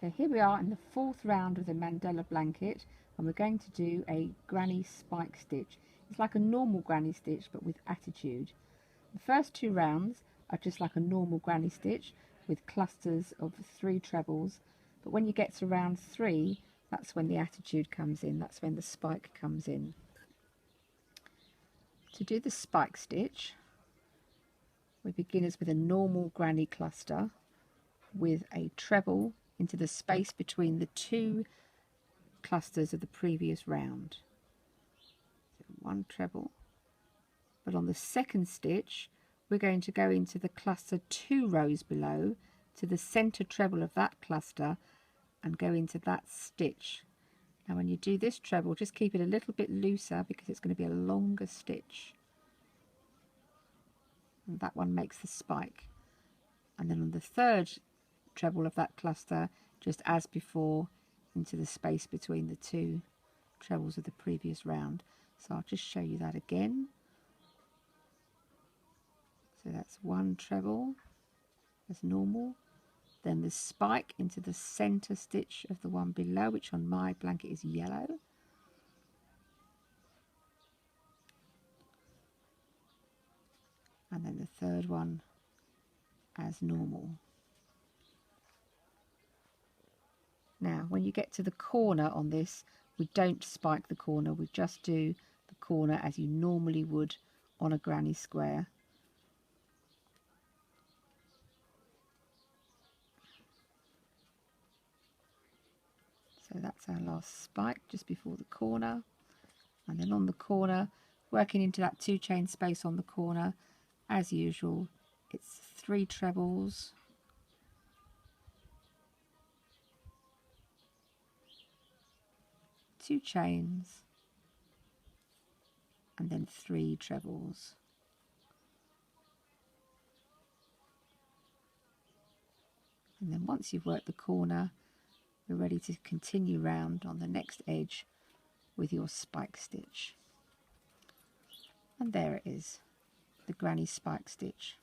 So here we are in the fourth round of the Mandela blanket, and we're going to do a granny spike stitch. It's like a normal granny stitch but with attitude. The first two rounds are just like a normal granny stitch with clusters of 3 trebles, but when you get to round 3, that's when the attitude comes in, that's when the spike comes in. To do the spike stitch, we begin as with a normal granny cluster with a treble into the space between the 2 clusters of the previous round. So 1 treble, but on the second stitch we're going to go into the cluster 2 rows below to the center treble of that cluster and go into that stitch. Now when you do this treble, just keep it a little bit looser because it's going to be a longer stitch, and that one makes the spike. And then on the third treble of that cluster, just as before, into the space between the 2 trebles of the previous round. So I'll just show you that again. So that's 1 treble as normal, then the spike into the center stitch of the one below, which on my blanket is yellow, and then the third one as normal. Now when you get to the corner on this, we don't spike the corner, we just do the corner as you normally would on a granny square. So that's our last spike just before the corner, and then on the corner, working into that 2 chain space on the corner, as usual, it's 3 trebles, two chains, and then 3 trebles. And then once you've worked the corner, you're ready to continue round on the next edge with your spike stitch. And there it is, the granny spike stitch.